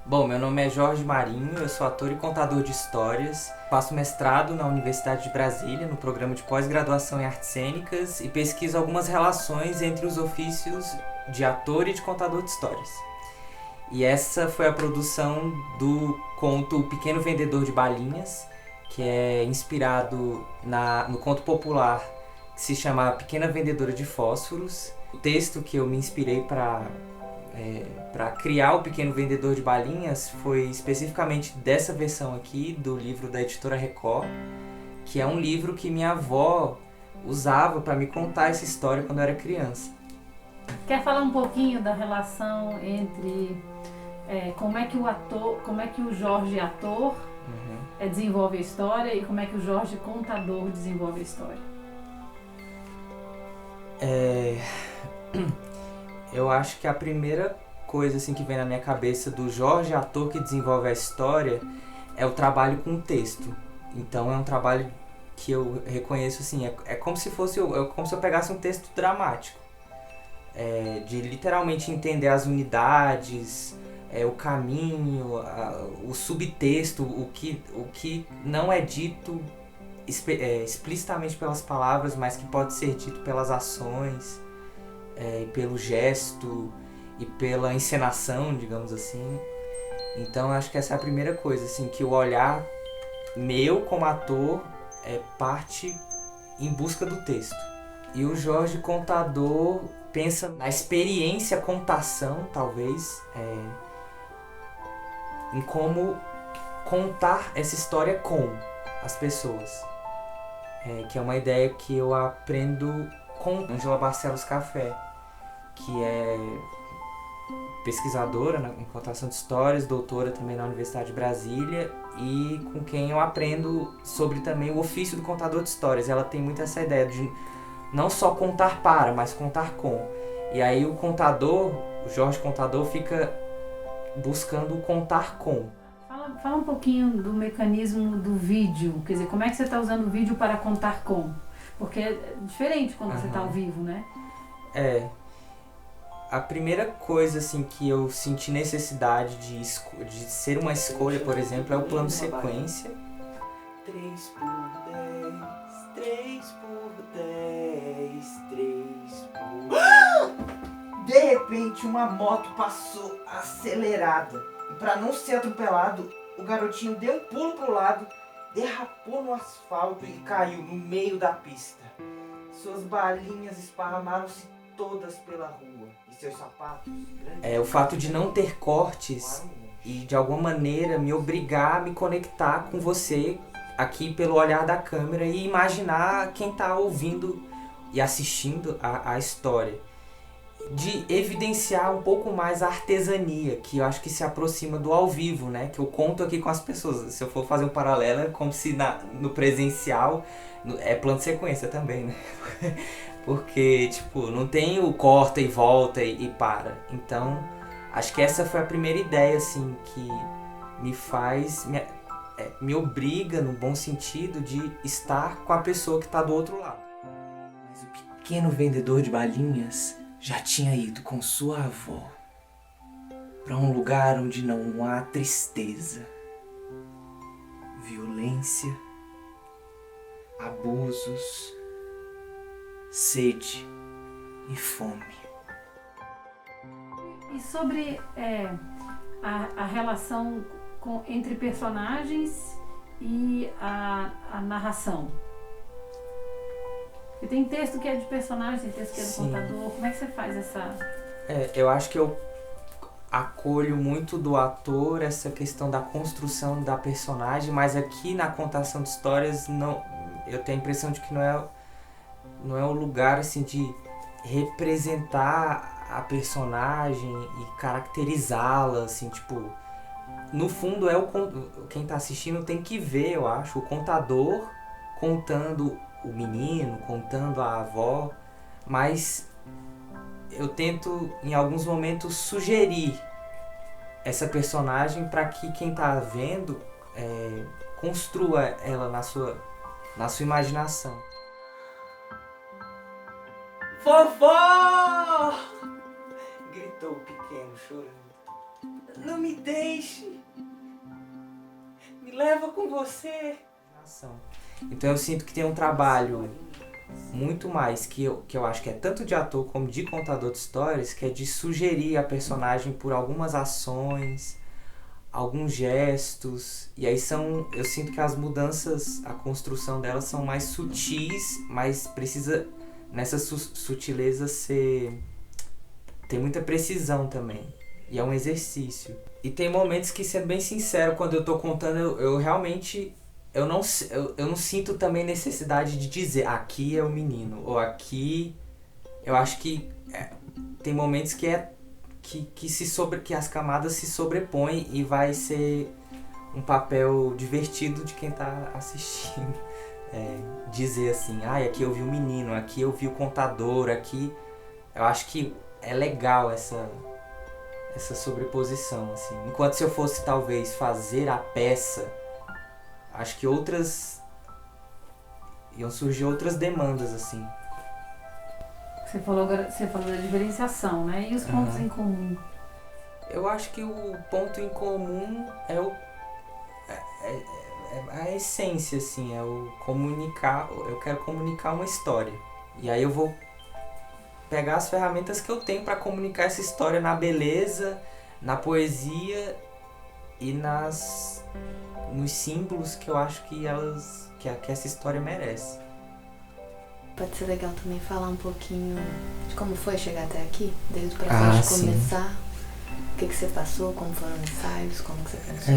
Bom, meu nome é Jorge Marinho, eu sou ator e contador de histórias. Faço mestrado na Universidade de Brasília, no programa de pós-graduação em artes cênicas e pesquiso algumas relações entre os ofícios de ator e de contador de histórias. E essa foi a produção do conto O Pequeno Vendedor de Balinhas, que é inspirado no conto popular que se chama A Pequena Vendedora de Fósforos. O texto que eu me inspirei para criar O Pequeno Vendedor de Balinhas foi especificamente dessa versão aqui, do livro da editora Record, que é um livro que minha avó usava para me contar essa história quando eu era criança. Quer falar um pouquinho da relação entre como é que o ator, como é que o Jorge ator desenvolve a história e como é que o Jorge contador desenvolve a história? Eu acho que a primeira coisa assim que vem na minha cabeça do Jorge, ator que desenvolve a história, é o trabalho com o texto. Então é um trabalho que eu reconheço assim, é como se fosse como se eu pegasse um texto dramático, de literalmente entender as unidades, o caminho, o subtexto, o que não é dito explicitamente pelas palavras, mas que pode ser dito pelas ações, pelo gesto e pela encenação, digamos assim. Então acho que essa é a primeira coisa, assim, que o olhar meu como ator parte em busca do texto. E o Jorge contador pensa na experiência contação, talvez, em como contar essa história com as pessoas. Que é uma ideia que eu aprendo com Angela Barcelos Café, que é pesquisadora em contação de histórias, doutora também na Universidade de Brasília, e com quem eu aprendo sobre também o ofício do contador de histórias. Ela tem muito essa ideia de não só contar para, mas contar com. E aí o contador, o Jorge Contador, fica buscando contar com. Fala um pouquinho do mecanismo do vídeo, quer dizer, como é que você está usando o vídeo para contar com? Porque é diferente quando você está ao vivo, né? A primeira coisa assim que eu senti necessidade de ser uma escolha, por exemplo, é o plano sequência. 3 por 10, 3 por 10, 3 por... De repente uma moto passou acelerada. E para não ser atropelado, o garotinho deu um pulo pro lado, derrapou no asfalto e caiu no meio da pista. Suas balinhas esparramaram-se todas pela rua e seus sapatos. O fato de não ter cortes e de alguma maneira me obrigar a me conectar com você aqui pelo olhar da câmera e imaginar quem está ouvindo e assistindo a história. De evidenciar um pouco mais a artesania, que eu acho que se aproxima do ao vivo, né? Que eu conto aqui com as pessoas. Se eu for fazer um paralelo, é como se no presencial é plano de sequência também, né? Porque, tipo, não tem o corta e volta e para. Então, acho que essa foi a primeira ideia, assim, que me faz... Me obriga, no bom sentido, de estar com a pessoa que está do outro lado. Mas o pequeno vendedor de balinhas já tinha ido com sua avó para um lugar onde não há tristeza, violência, abusos, sede e fome. E sobre a relação entre personagens e a narração? E tem texto que é de personagem, tem texto que é do contador. Como é que você faz essa... Eu acho que eu acolho muito do ator essa questão da construção da personagem, mas aqui na contação de histórias não, eu tenho a impressão de que não é o lugar assim de representar a personagem e caracterizá-la, assim, tipo, no fundo quem tá assistindo tem que ver, eu acho, o contador contando o menino, contando a avó, mas eu tento em alguns momentos sugerir essa personagem para que quem tá vendo construa ela na sua imaginação. Vovó! Gritou o pequeno chorando. Não me deixe. Me leva com você. Então eu sinto que tem um trabalho muito mais que eu acho que é tanto de ator como de contador de histórias, que é de sugerir a personagem por algumas ações, alguns gestos, e aí eu sinto que as mudanças, a construção delas são mais sutis, mas precisa nessa sutileza ter muita precisão também, e é um exercício. E tem momentos que, sendo bem sincero, quando eu tô contando, eu realmente eu não sinto também necessidade de dizer aqui é o menino, ou aqui eu acho que tem momentos que as camadas se sobrepõem e vai ser um papel divertido de quem tá assistindo. Dizer assim, aqui eu vi o menino, aqui eu vi o contador, aqui... Eu acho que é legal essa sobreposição, assim. Enquanto se eu fosse talvez fazer a peça, acho que iam surgir outras demandas, assim. Você falou da diferenciação, né? E os pontos em comum? Eu acho que o ponto em comum é a essência, assim, é o comunicar. Eu quero comunicar uma história. E aí eu vou pegar as ferramentas que eu tenho para comunicar essa história na beleza, na poesia e nos símbolos que eu acho que essa história merece. Pode ser legal também falar um pouquinho de como foi chegar até aqui, desde o processo de começar, o que você passou, como foram os ensaios, como que você pensou.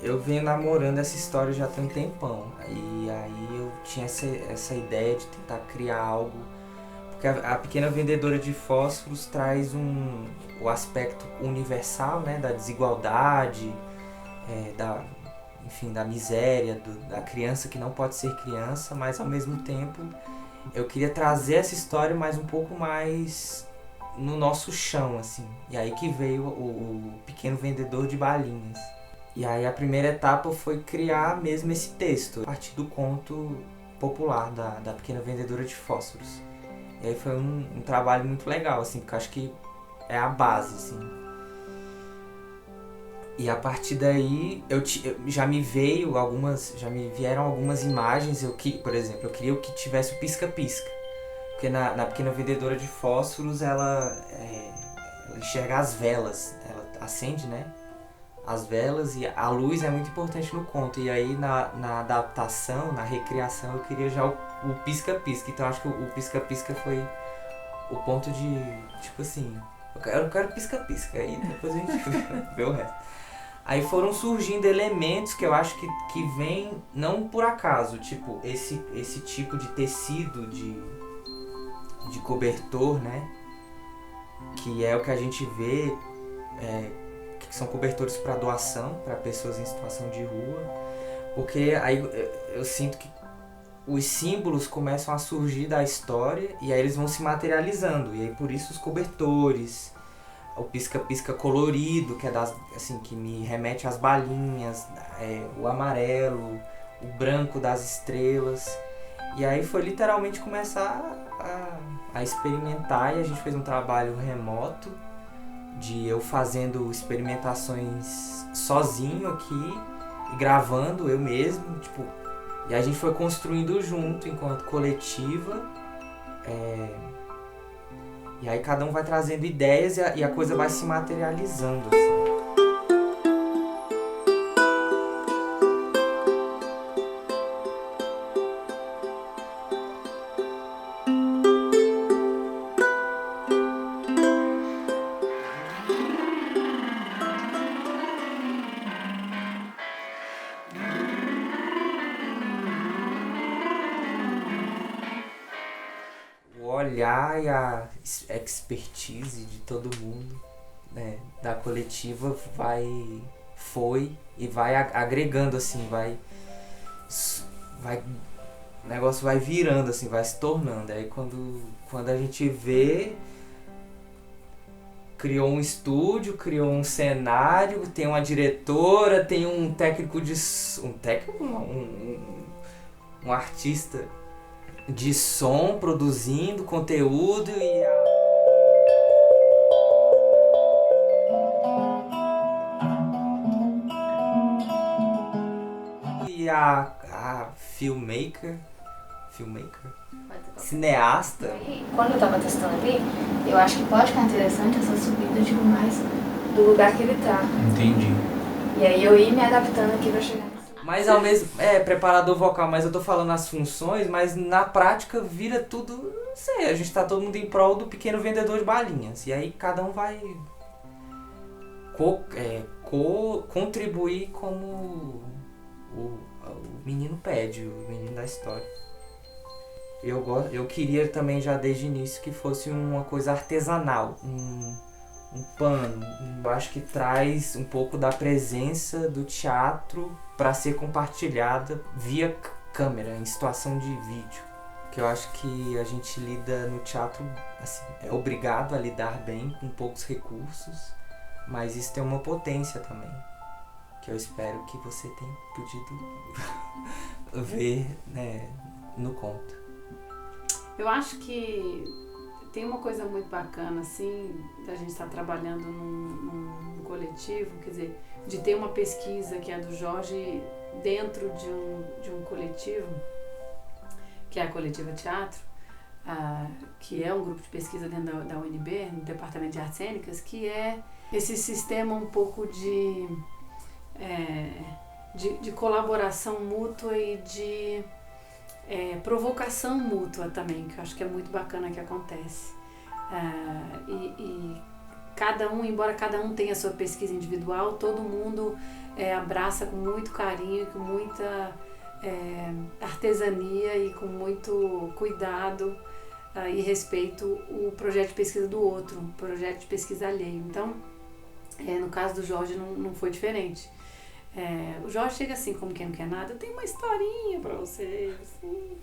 Eu venho namorando essa história já tem um tempão, e aí eu tinha essa ideia de tentar criar algo, porque a Pequena Vendedora de Fósforos traz o aspecto universal, né, da desigualdade, da miséria, da criança que não pode ser criança, mas ao mesmo tempo eu queria trazer essa história mais um pouco mais no nosso chão, assim. E aí que veio o Pequeno Vendedor de Balinhas. E aí a primeira etapa foi criar mesmo esse texto, a partir do conto popular da Pequena Vendedora de Fósforos. E aí foi um trabalho muito legal, assim, porque eu acho que é a base, assim. E a partir daí já me vieram algumas imagens, por exemplo, eu queria que tivesse o pisca-pisca. Porque na Pequena Vendedora de Fósforos ela enxerga as velas, ela acende, né? As velas, e a luz é muito importante no conto. E aí na adaptação, na recriação, eu queria já o pisca-pisca. Então acho que o pisca-pisca foi o ponto de, tipo assim, eu quero pisca-pisca, aí depois a gente vê o resto. Aí foram surgindo elementos que eu acho que vêm não por acaso, tipo esse tipo de tecido de cobertor, né? Que é o que a gente vê, que são cobertores para doação, para pessoas em situação de rua. Porque aí eu sinto que os símbolos começam a surgir da história e aí eles vão se materializando. E aí por isso os cobertores, o pisca-pisca colorido, que é que me remete às balinhas, o amarelo, o branco das estrelas. E aí foi literalmente começar a experimentar, e a gente fez um trabalho remoto de eu fazendo experimentações sozinho aqui e gravando eu mesmo, tipo, e a gente foi construindo junto enquanto coletiva. E aí cada um vai trazendo ideias e a coisa vai se materializando, assim. Olhar e a expertise de todo mundo, né, da coletiva foi e vai agregando, assim, o negócio vai virando, assim, vai se tornando. Aí quando a gente vê, criou um estúdio, criou um cenário, tem uma diretora, tem um técnico um artista de som produzindo conteúdo a filmmaker, cineasta. Quando eu tava testando ali, eu acho que pode ficar interessante essa subida, tipo, mais do lugar que ele tá. Entendi. E aí eu ia me adaptando aqui pra chegar nesse. Mas ao mesmo... preparador vocal, mas eu tô falando as funções, mas na prática vira tudo... Não sei, a gente tá todo mundo em prol do pequeno vendedor de balinhas. E aí cada um vai... contribuir como o menino pede, o menino da história. Eu queria também já desde o início que fosse uma coisa artesanal, um pano. Eu acho que traz um pouco da presença do teatro para ser compartilhada via câmera, em situação de vídeo. Que eu acho que a gente lida no teatro, assim, é obrigado a lidar bem com poucos recursos, mas isso tem uma potência também, que eu espero que você tenha podido ver, né, no conto. Eu acho que tem uma coisa muito bacana, assim, da gente estar trabalhando num coletivo, quer dizer, de ter uma pesquisa que é do Jorge dentro de um coletivo, que é a Coletiva Teatro, que é um grupo de pesquisa dentro da UNB, no Departamento de Artes Cênicas, que é esse sistema um pouco de colaboração mútua e de provocação mútua também, que eu acho que é muito bacana que acontece. E cada um, embora cada um tenha a sua pesquisa individual, todo mundo abraça com muito carinho, com muita artesania e com muito cuidado e respeito o projeto de pesquisa do outro, o projeto de pesquisa alheio. Então, no caso do Jorge não foi diferente. O Jorge chega assim, como quem não quer nada, eu tenho uma historinha pra você, assim.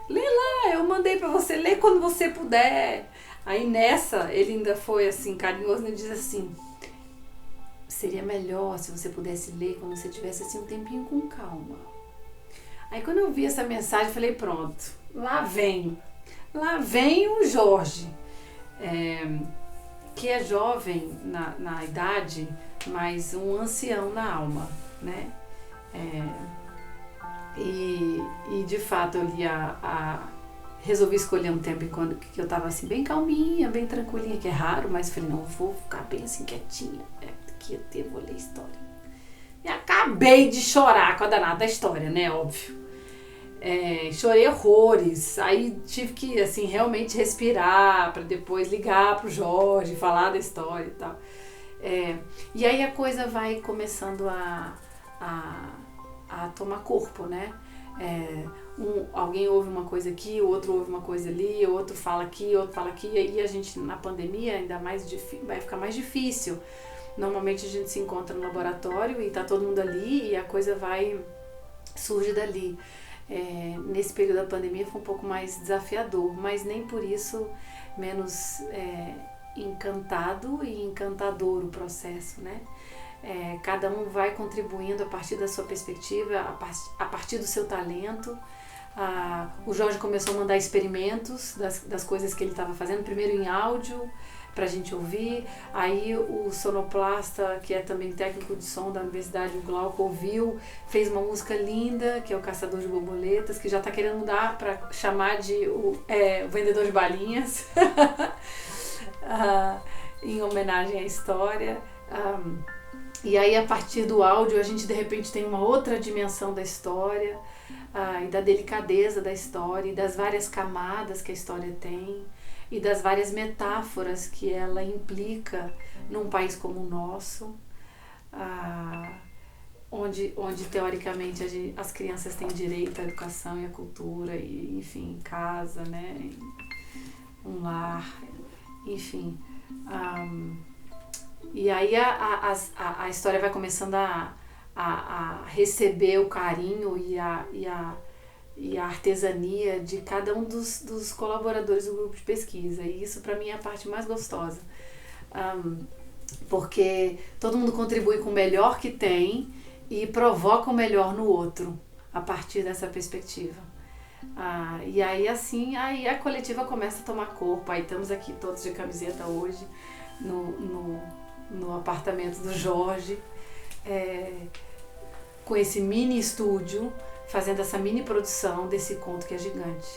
Lê lá, eu mandei pra você, lê quando você puder. Aí nessa, ele ainda foi assim, carinhoso, ele diz assim, seria melhor se você pudesse ler quando você tivesse assim um tempinho com calma. Aí quando eu vi essa mensagem, eu falei, pronto, lá vem o Jorge, que é jovem na idade, mas um ancião na alma, né? E de fato eu li resolvi escolher um tempo enquanto que eu tava assim bem calminha, bem tranquilinha, que é raro, mas falei, não, vou ficar bem assim quietinha, vou ler história. E acabei de chorar com a danada da história, né, óbvio. Chorei horrores, aí tive que assim realmente respirar para depois ligar pro Jorge, falar da história e tal. E aí a coisa vai começando a tomar corpo, né? Alguém ouve uma coisa aqui, o outro ouve uma coisa ali, o outro fala aqui, e aí a gente na pandemia ainda mais vai ficar mais difícil. Normalmente a gente se encontra no laboratório e tá todo mundo ali e a coisa surge dali. Nesse período da pandemia foi um pouco mais desafiador, mas nem por isso menos encantado e encantador o processo, né? Cada um vai contribuindo a partir da sua perspectiva, a partir do seu talento. O Jorge começou a mandar experimentos das coisas que ele estava fazendo, primeiro em áudio, pra gente ouvir. Aí o sonoplasta, que é também técnico de som da Universidade, o Glauco, ouviu, fez uma música linda, que é o Caçador de Borboletas, que já tá querendo mudar para chamar de o Vendedor de Balinhas, em homenagem à história. E aí a partir do áudio a gente de repente tem uma outra dimensão da história, e da delicadeza da história, e das várias camadas que a história tem, e das várias metáforas que ela implica num país como o nosso, onde teoricamente as crianças têm direito à educação e à cultura, e enfim, casa, né, um lar, enfim. E aí a história vai começando a receber o carinho e a artesania de cada um dos colaboradores do grupo de pesquisa. E isso para mim é a parte mais gostosa. Porque todo mundo contribui com o melhor que tem e provoca o melhor no outro a partir dessa perspectiva. E aí assim, aí a coletiva começa a tomar corpo. Aí estamos aqui todos de camiseta hoje no apartamento do Jorge, com esse mini estúdio, fazendo essa mini produção desse conto que é gigante,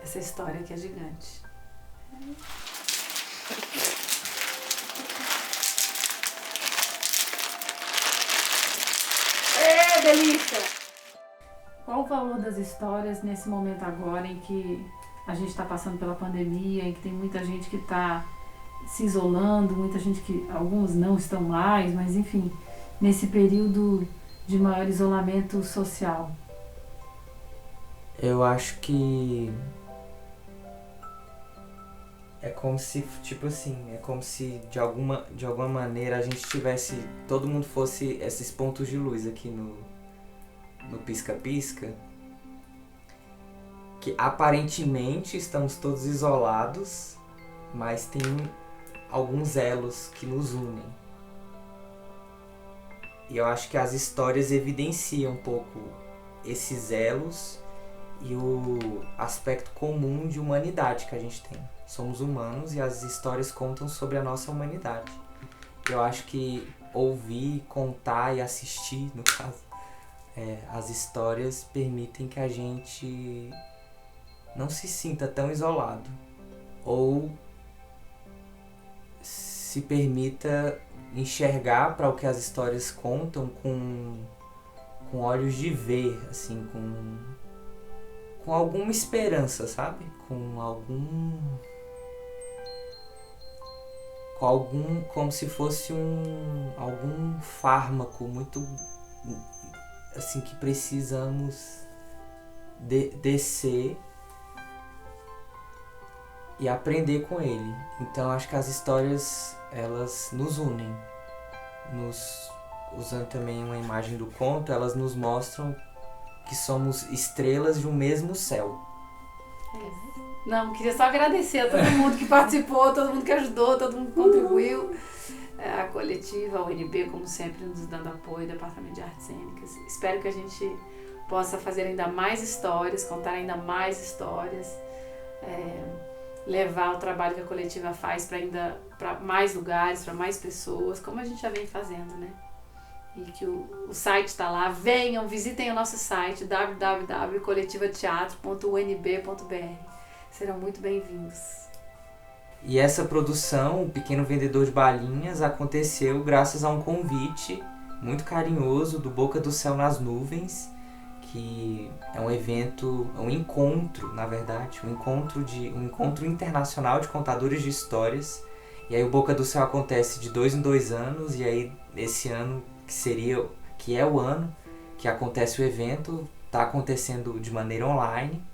essa história que é gigante. Delícia! Qual o valor das histórias nesse momento agora em que a gente está passando pela pandemia, em que tem muita gente que está se isolando, muita gente que, alguns não estão mais, mas enfim, nesse período de maior isolamento social? Eu acho que é como se, tipo assim, é como se de alguma maneira a gente tivesse, todo mundo fosse esses pontos de luz aqui no pisca-pisca, que aparentemente estamos todos isolados, mas tem alguns elos que nos unem. E eu acho que as histórias evidenciam um pouco esses elos e o aspecto comum de humanidade que a gente tem. Somos humanos e as histórias contam sobre a nossa humanidade. Eu acho que ouvir, contar e assistir, no caso, as histórias permitem que a gente não se sinta tão isolado ou se permita enxergar para o que as histórias contam com olhos de ver, assim, com alguma esperança, sabe? Como se fosse algum fármaco muito, assim, que precisamos descer e aprender com ele. Então acho que as histórias, elas nos unem, usando também uma imagem do conto, elas nos mostram que somos estrelas de um mesmo céu. Não, queria só agradecer a todo mundo que participou, todo mundo que ajudou, todo mundo que contribuiu. A coletiva, a UNB, como sempre, nos dando apoio, o Departamento de Artes Cênicas. Espero que a gente possa fazer ainda mais histórias, contar ainda mais histórias, levar o trabalho que a coletiva faz para mais lugares, para mais pessoas, como a gente já vem fazendo, né? E que o site está lá. Venham, visitem o nosso site www.coletivateatro.unb.br. Serão muito bem-vindos. E essa produção, O Pequeno Vendedor de Balinhas, aconteceu graças a um convite muito carinhoso do Boca do Céu nas Nuvens, que é um evento, um encontro, na verdade, um encontro internacional de contadores de histórias. E aí o Boca do Céu acontece de 2 em 2 anos, e aí esse ano, que é o ano que acontece o evento, está acontecendo de maneira online.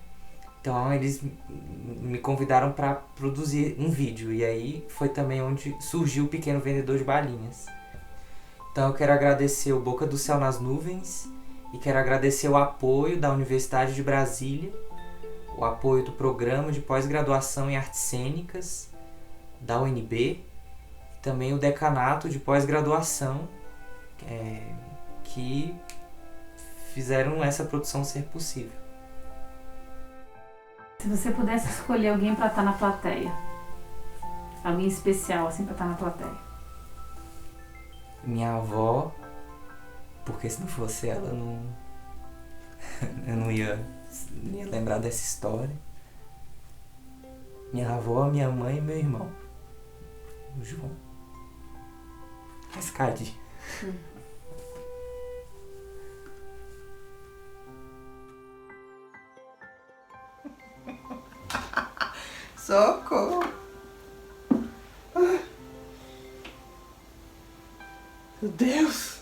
Então eles me convidaram para produzir um vídeo, e aí foi também onde surgiu o Pequeno Vendedor de Balinhas. Então eu quero agradecer o Boca do Céu nas Nuvens e quero agradecer o apoio da Universidade de Brasília, o apoio do Programa de Pós-Graduação em Artes Cênicas da UNB e também o Decanato de Pós-Graduação que fizeram essa produção ser possível. Se você pudesse escolher alguém para estar na plateia, alguém especial assim para estar na plateia. Minha avó, porque se não fosse ela, eu não ia lembrar dessa história. Minha avó, minha mãe e meu irmão, o João. Cascade. Socorro! Meu Deus!